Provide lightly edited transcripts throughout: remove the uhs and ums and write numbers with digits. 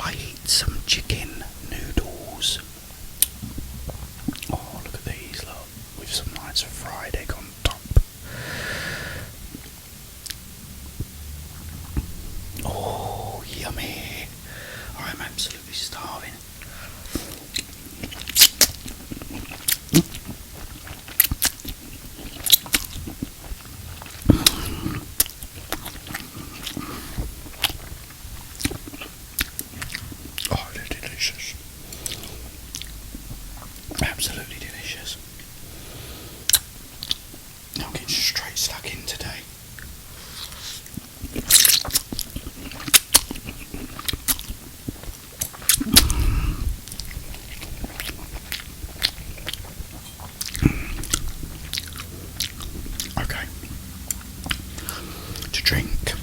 I eat some chicken noodles. Oh, look at these, look, with some nice fried egg on top. Oh, yummy. I'm absolutely starving. Oh, they're delicious. Absolutely delicious. I'm getting straight stuck in today. Okay. To drink,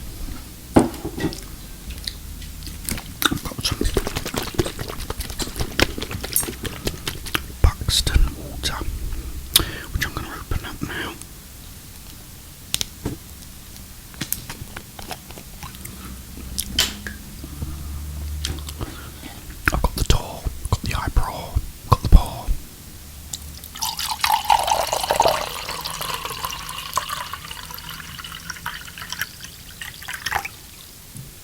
I've got some Buxton water, which I'm going to open up now. I've got the door, got the eyebrow, got the paw.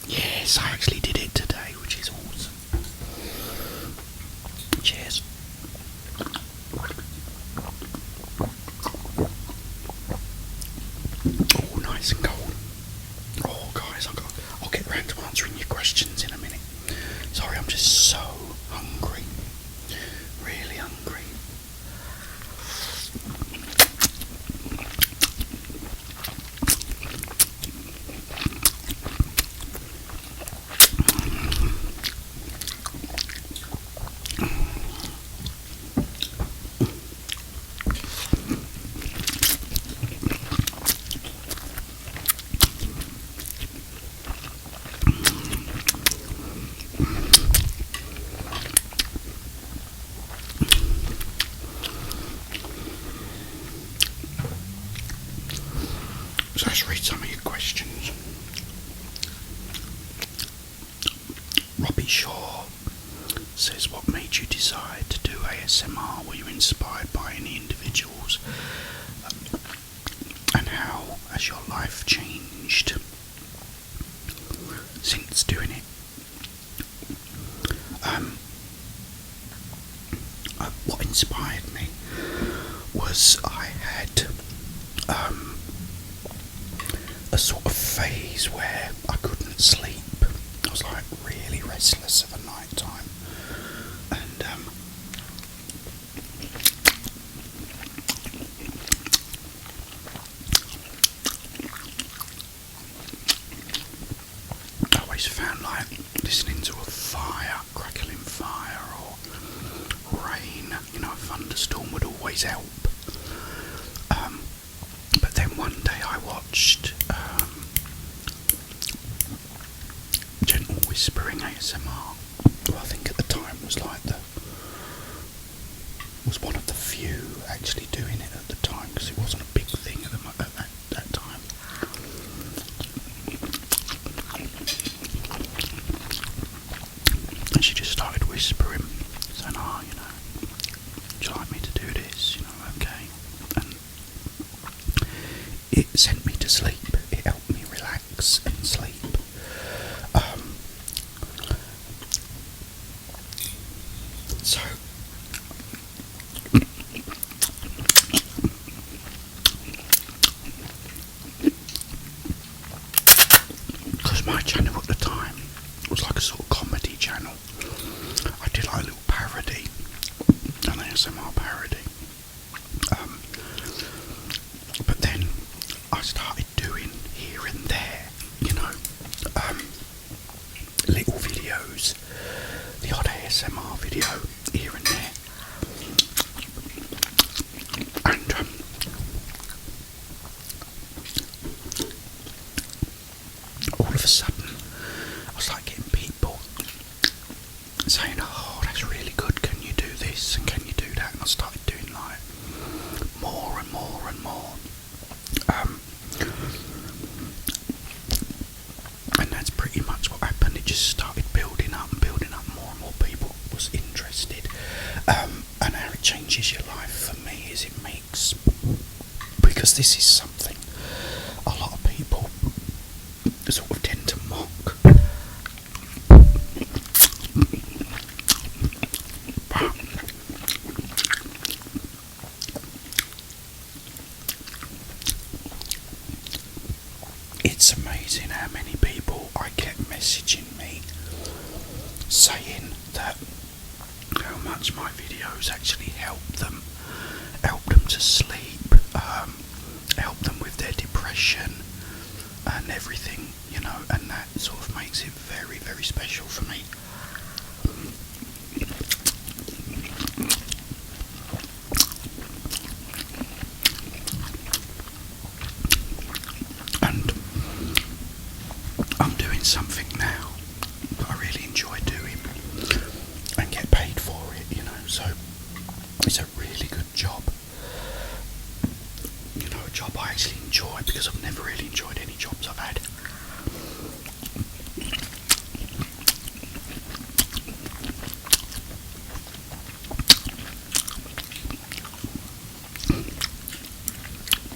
Yes, I actually did it today, which is awesome. Cheers. Oh, nice and cold. Oh, guys, I'll get round to answering your questions in a minute. Sorry, I'm just so hungry. Really hungry. So let's read some of your questions. Robbie Shaw says, what made you decide to do ASMR? Were you inspired by any individuals? And how has your life changed since doing it? What inspired me was I had a sort of phase where I couldn't sleep. I was like really restless of a night time, and I always found like listening to a fire, crackling fire, or rain, you know, a thunderstorm would always help. But then one day I watched Gentle Whispering ASMR, who I think at the time was one of the few actually doing it at the time, because it wasn't a big thing at that time. And she just started whispering, saying, "Oh, you know, would you like me to do this? You know, okay." And it sent me to sleep. It helped me relax and sleep. So because my channel at the time was like a sort of comedy channel, I did like a little parody, an ASMR parody. But then I started doing here and there, you know, little videos, the odd ASMR video here and there. And all of a sudden I was like getting people saying, "Oh, that's really good, can you do this and can you do that?" And I started doing like more and more and more. And that's pretty much what happened. It just started building up and building changes your life for me is it makes, because this is something a lot of people sort of tend to mock. But it's amazing how many people I get messaging me saying that how much my videos actually help them to sleep, help them with their depression and everything, you know, and that sort of makes it very, very special for me. And I'm doing something now that I really enjoy doing and get paid for it, you know, so it's a really good job. You know, a job I actually enjoy, because I've never really enjoyed any jobs I've had.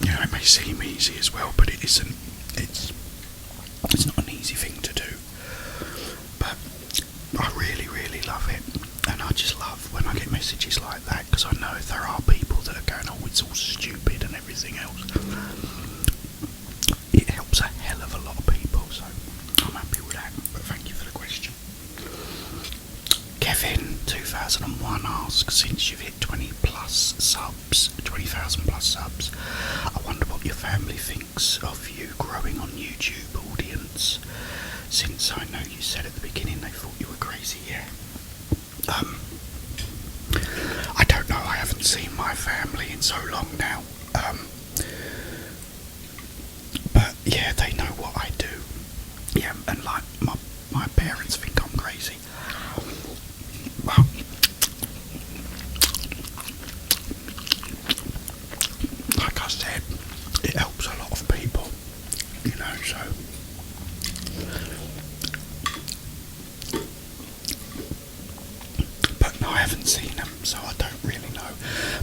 You know, it may seem easy as well, but it isn't. It's not an easy thing to do. But I really, really love it. And I just love when I get messages like that, because I know there are people that are going, oh, it's all stupid and everything else. It helps a hell of a lot of people, so I'm happy with that. But thank you for the question. Kevin 2001 asks, since you've hit 20,000 plus subs, I wonder what your family thinks of you growing on YouTube audience, since I know you said at the beginning they thought you were crazy. Yeah. I don't know, I haven't seen my family in so long now. But yeah, they know what I do. Yeah, and like my parents think I'm crazy. Well, like I said, it helps a lot of people, you know, so. But no, I haven't seen them, so I don't really know.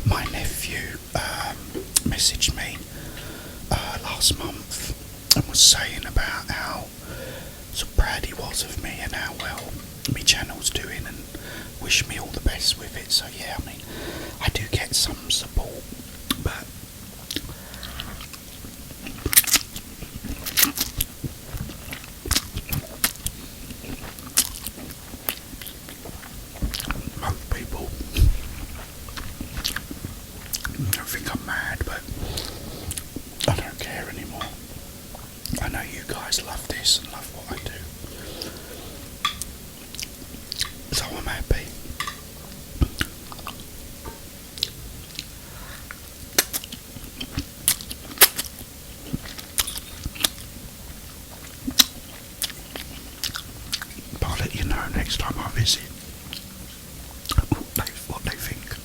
My nephew messaged me last month and was saying about how so proud he was of me and how well my channel's doing, and wished me all the best with it. So yeah, I mean, I do get some support, but most people don't think I'm mad, but I don't care anymore. I know you guys love this and love what I do, so I'm happy. But I'll let you know next time I visit what they think.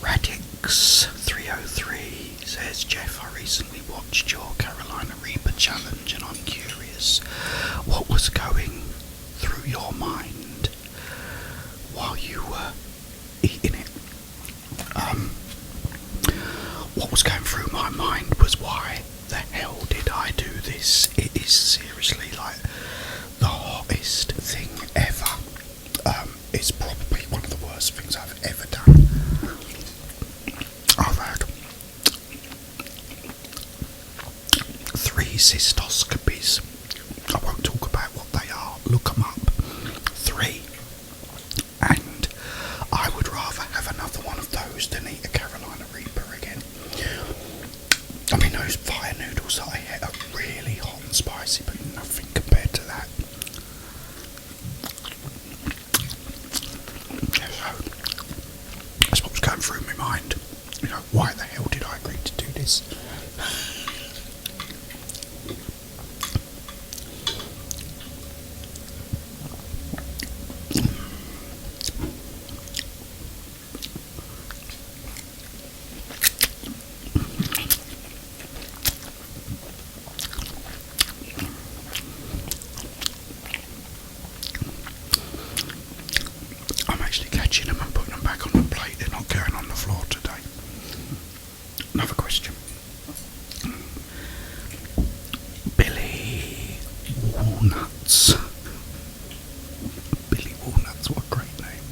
Radix 303 says, Jeff, I recently watched your Carolina Reaper challenge and I'm curious what was going through your mind while you were eating it. What was going through my mind was, why the hell did I do this? It is seriously like the hottest thing ever. It's probably one of the worst things I've ever done. I've had 3 cystoscopies. I won't talk about what they are, look them up. 3. And I would rather have another one of those than eat a Carolina Reaper again. I mean, those fire noodles that I ate are really hot and spicy, but rearranging them and putting them back on the plate. They're not going on the floor today. Another question. Billy Walnuts. Billy Walnuts, what a great name.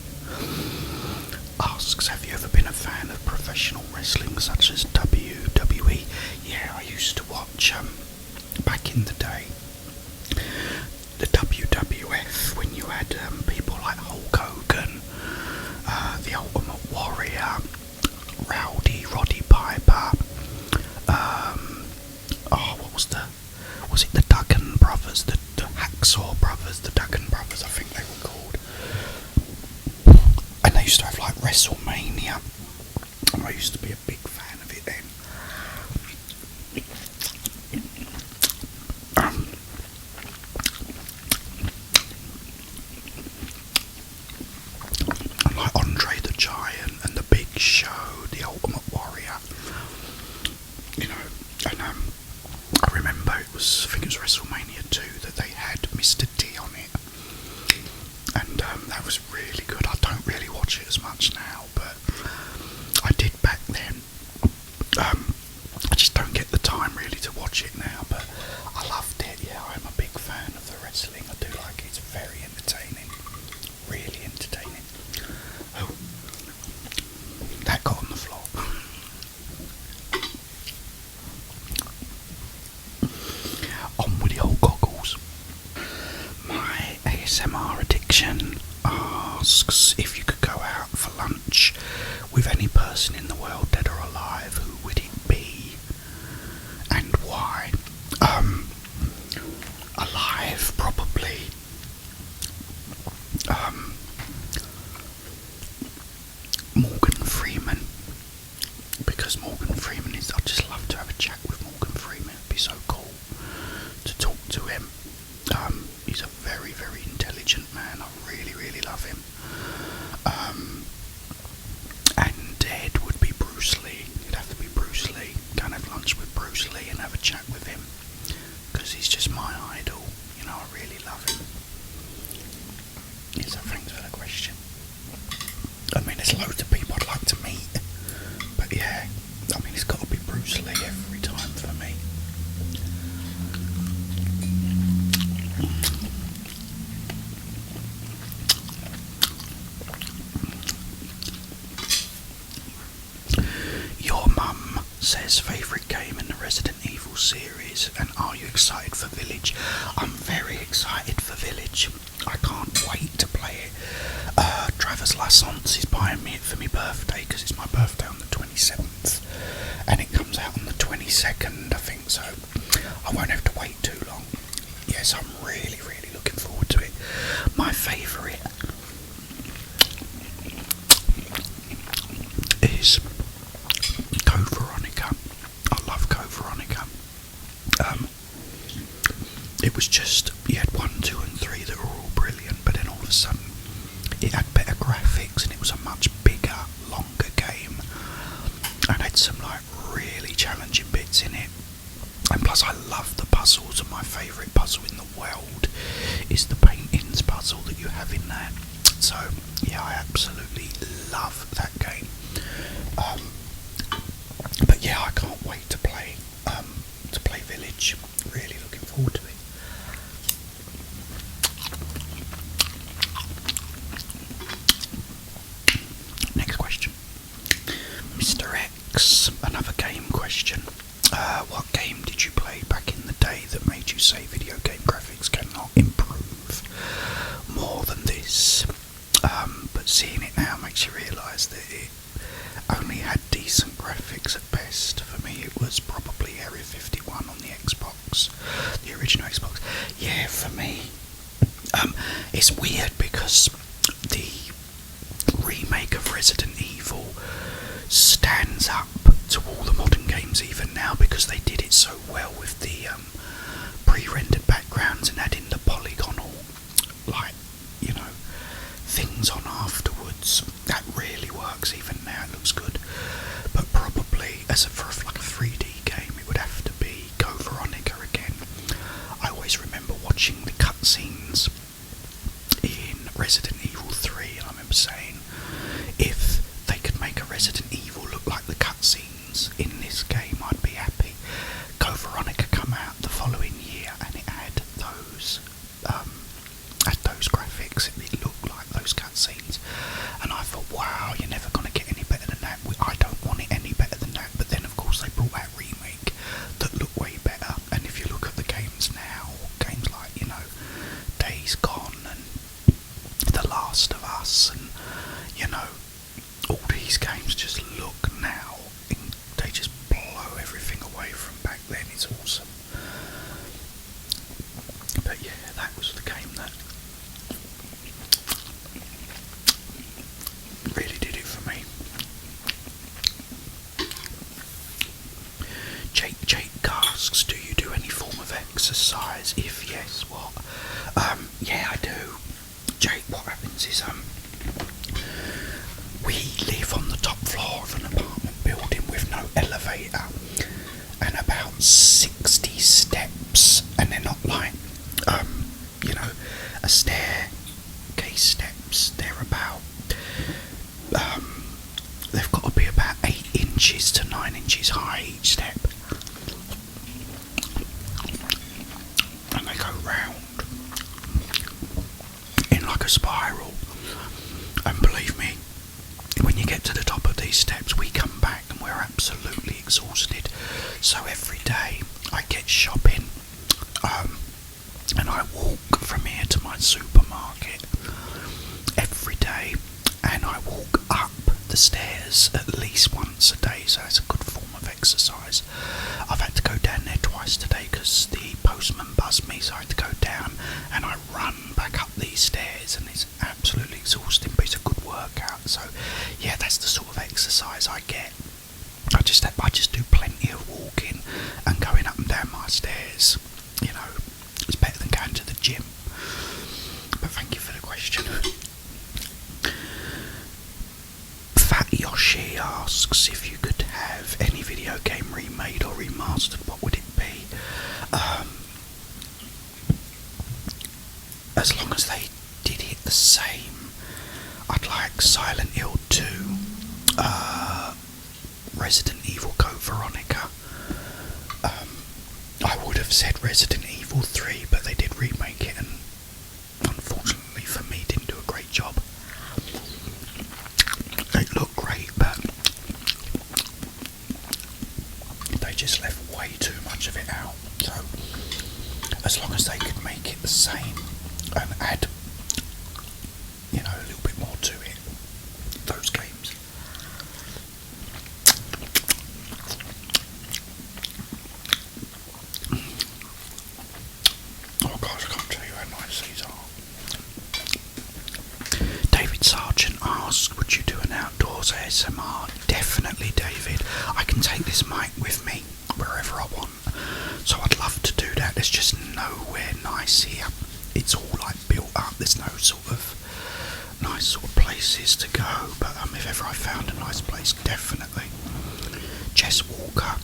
Asks, have you ever been a fan of professional wrestling such as WWE? Yeah, I used to watch, back in the day, the WWF, when you had people like Hulk Hogan, the Ultimate Warrior, Roddy Piper, was it the Duggan Brothers, the Hacksaw Brothers, the Duggan Brothers I think they were called, and they used to have like WrestleMania, and I used to be a big fan of it then. And like Andre the Giant and the Big Show, the Ultimate Warrior, you know, and I remember I think it was WrestleMania 2 that they had Mr. T on it, and that was really good. I don't really watch it as much now, but I did back then. I just don't get the time really to watch it now, but I loved it. Yeah, I'm a big fan of the wrestling. I do like it. It's very entertaining, really entertaining. Oh, that got on the floor. On with the old goggles. My ASMR addiction asks if you could go out for lunch with any person in the world, dead or alive, who would it be and why? Alive, probably. Morgan Freeman, because Morgan Freeman is, I'd just love to have a chat with Morgan Freeman. It'd be so cool to talk to him. He's a very, very intelligent man. I really, really love him. And dead would be Bruce Lee. It'd have to be Bruce Lee. Go and have lunch with Bruce Lee and have a chat with him, because he's just my idol. You know, I really love him. So thanks for the question. I mean, there's loads of people I'd like to meet, but yeah, I mean, it's got to be Bruce Lee every time for me. Your mum says favourite game in the Resident Evil series, and are you excited for Village? I'm very excited for Village. I can't wait to play it. Travis Lassance is buying me it for my birthday, because it's my birthday on the 27th, and it comes out on the 22nd, I think, so I won't have to wait too long. Yes, I'm really, really looking forward to it. My favourite is Code Veronica. I love Code Veronica. It was just, you had 1, 2 and 3 that were all brilliant, but then all of a sudden it had better graphics and it was a much bigger, longer game, and had some like really challenging bits in it. And plus I love the puzzles, and my favourite puzzle in the world is the paintings puzzle that you have in there. So yeah, I absolutely love that game. But yeah, I can't wait to play Village. Really looking forward to it. Next question. Mr. X, another game question. What game did you play back in the day that made you say video game graphics cannot improve more than this? But seeing it now makes you realise that it only had decent graphics at best. For me, it was probably Area 51 on the Xbox, the original Xbox. Yeah, for me, it's weird because the remake of Resident Evil stands up to all the modern games even now, because they did it so well with the pre-rendered backgrounds and adding the polygonal, like, you know, things on afterwards. That really works even now. It looks good. But probably for like a 3D game, it would have to be Code Veronica again. I always remember watching the cutscenes in Resident Evil 3, and I remember saying, Days Gone and The Last of Us, and you know, all these games just look now, they just blow everything away from back then. It's awesome. But yeah, that was the game that really did it for me. Jake asks, do you do any form of exercise? If yes, what? Yeah, I do. Jake, what happens is, we live on the top floor of an apartment building with no elevator and about 60 steps, and they're not like, you know, a staircase steps. They're about, they've got to be about 8 inches to 9 inches high each step. And they go round in like a spiral. And believe me, when you get to the top of these steps, we come back and we're absolutely exhausted. So every day I get shopping, and I walk from here to my supermarket every day, and I walk up the stairs at least once a day, so it's a good form of exercise. I've had to go down there twice today because the postman buzzed me, so I had to go down and I run back up these stairs, and it's absolutely exhausting, but it's a good workout. So yeah, that's the sort of exercise I get. I just do plenty of walking and going up and down my stairs. You know, it's better than going to the gym. But thank you for the question. Fat Yoshi asks, if you could have any video game remade or remastered, what would it be? As long as they did it the same, I'd like Silent Hill 2, Resident Evil Code Veronica. I would have said Resident Evil 3, but they did remake it, and unfortunately for me didn't do a great job. They look great, but they just left way too much of it out. So as long as they could make it the same and add, you know, a little bit more to it, those games. Oh gosh, I can't tell you how nice these are. David Sargent asks, would you do an outdoors ASMR? Definitely, David. I can take this mic with me wherever I want, so I'd love to do that. There's just nowhere nice here. It's all like built up. There's no sort of nice sort of places to go, but if ever I found a nice place, definitely. Jess Walker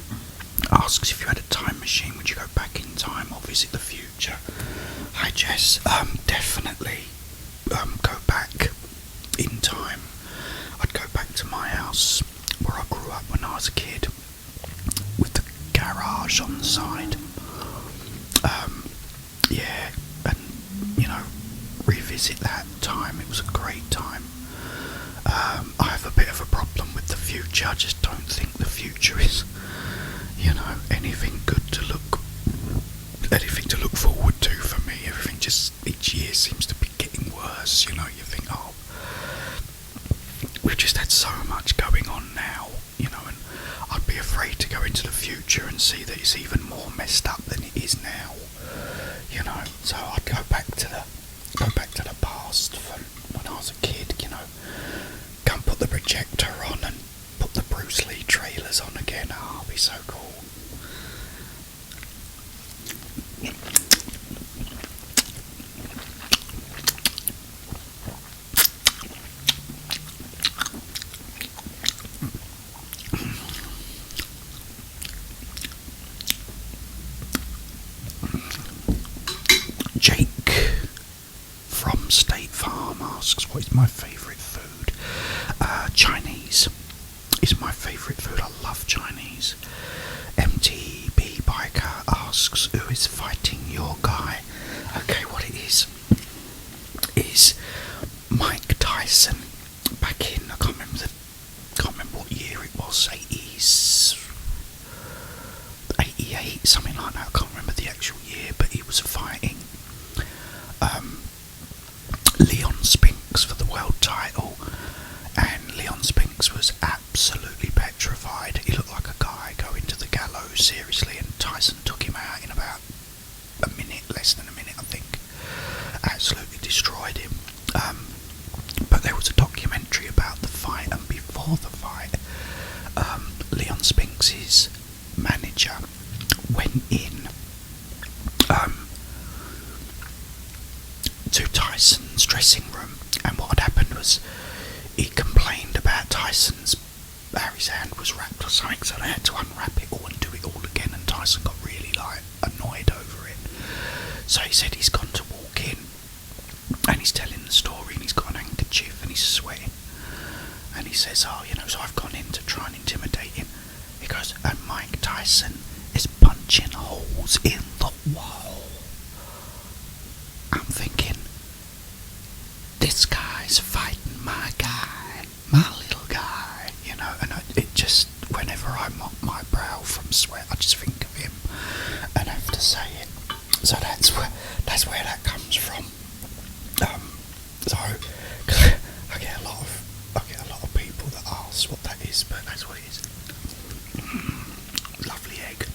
asks, if you had a time machine, would you go back in time or visit the future? Hi Jess, definitely go back in time. I'd go back to my house where I grew up when I was a kid, with the garage on the side. Yeah, and you know, revisit that time. It was a great time. I have a bit of a problem with the future. I just don't think the future is, you know, anything to look forward to for me. Everything just each year seems to be getting worse. You know, you think, oh, we've just had so much going on now, you know, and I'd be afraid to go into the future and see that it's even more messed up than it is now. You know, so I'd go back to the past for when I was a kid, you know, go and put the projector on and put the Bruce Lee trailers on again. Oh, it'd be so cool. Jake from State Farm asks, what is my favourite food? Chinese is my favourite food. I love Chinese. MTB Biker asks, who is fighting your guy? Okay, what it is Mike Tyson back in, I can't remember what year it was, 88, something like that. I can't remember the actual year, but he was fighting absolutely destroyed him. But there was a documentary about the fight, and before the fight, Leon Spinks's manager went in to Tyson's dressing room, and what had happened was he complained about how his hand was wrapped or something, so they had to unwrap it all and do it all again, and Tyson got really annoyed over it. So he said he's gone to walk in and he's telling the story, and he's got an handkerchief and he's sweating, and he says, so I've gone in to try and intimidate him. He goes, and Mike Tyson is punching holes in the wall. I'm thinking, this guy's fighting my guy, my little guy, and it just, whenever I mop my brow from sweat, I just think of him and have to say it. So that's where that comes from. So I get a lot of people that ask what that is, but that's what it is. Lovely egg.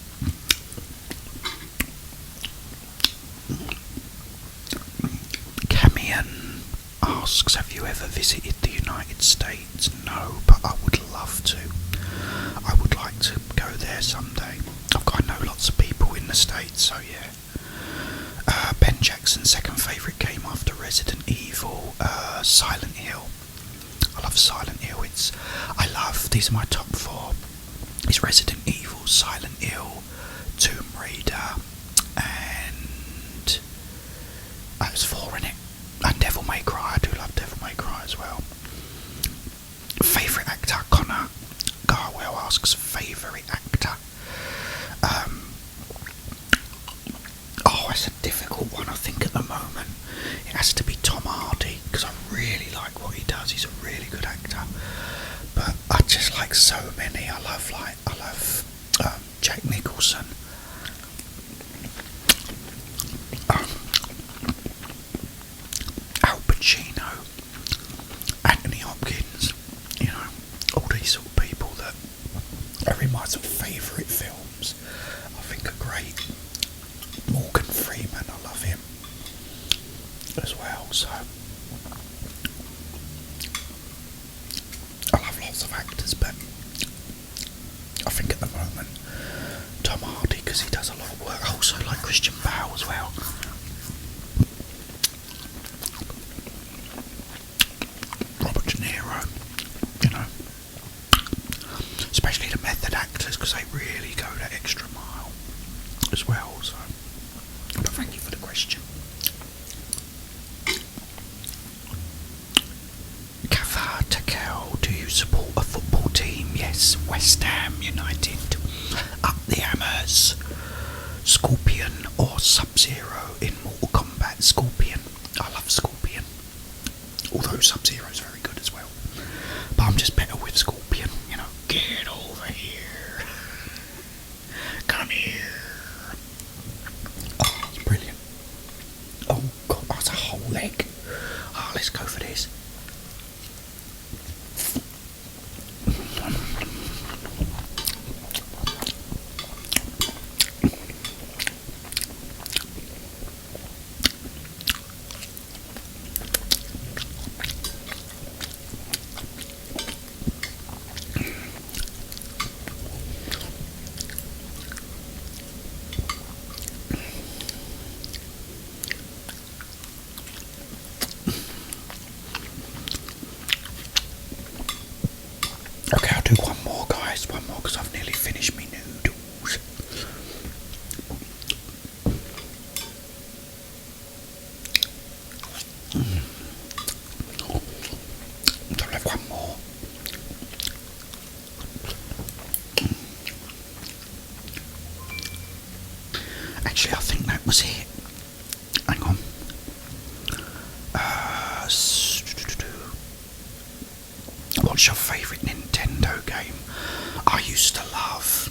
Camion asks, have you ever visited the United States? No, but I would love to. I would like to go there someday. I know lots of people in the States, so yeah. Ben Jackson's second favourite game after Resident Evil, Silent Hill. I love Silent Hill. These are my top 4. It's Resident Evil, Silent Hill, Tomb Raider, and there's 4 in it. And Devil May Cry. I do love Devil May Cry as well. Favourite actor? Connor Garwell asks, favourite actor. It's a difficult one, I think, at the moment. It has to be Tom Hardy, because I really like what he does. He's a really good actor. But I just like so many. I love Jack Nicholson. Al Pacino, Anthony Hopkins, all these sort of people that are in my sort of favourite films, I think are great. Morgan Freeman, I love him as well, so I love lots of actors, but I think at the moment Tom Hardy, because he does a lot of work. I also like Christian Bale as well. Robert De Niro, especially the method actors, because they really go that extra mile as well, so but thank you for the question. Kafar Takel, do you support a football team? Yes, West Ham United. Up the Hammers. Scorpion or Sub-Zero in Mortal Kombat? Scorpion. I love Scorpion. Although Sub-Zero is very good as well. But I'm just better with Scorpion, Get over here. Come here. Oh, it's brilliant. Oh god, that's a whole leg. Oh, let's go for this. Okay, I'll do one more, guys. One more, because I've nearly finished me noodles. I'll have one more. Actually, I think that was it. Hang on. What's your favourite Nintendo game? I used to love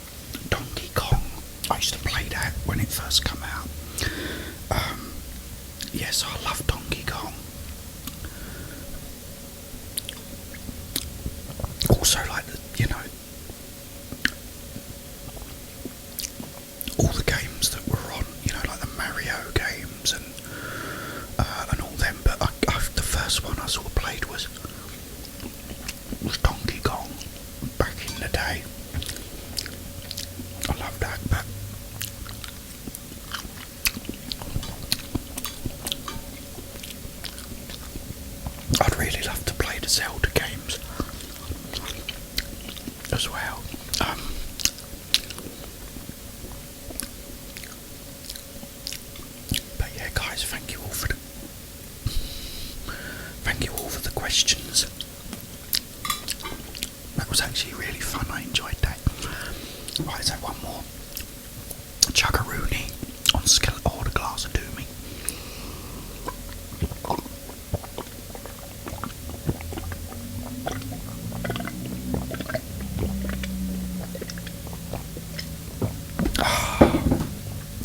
Donkey Kong. I used to play that when it first came out. Yes, I love Donkey Kong. first one I sort of played was Donkey Kong back in the day. I love that, but I'd really love to play the Zelda games as well. But yeah, guys, thank you all for the questions. That was actually really fun. I enjoyed that. Right, so one more. Chuggaroony on Skill or the Glass of Doomy.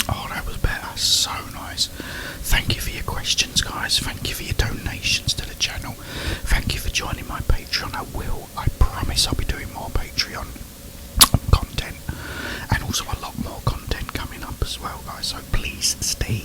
Oh, that was better. So nice. Thank you for your questions, guys. Thank you for your donations to the channel. Thank you for joining my Patreon. I promise I'll be doing more Patreon content, and also a lot more content coming up as well, guys, so please stay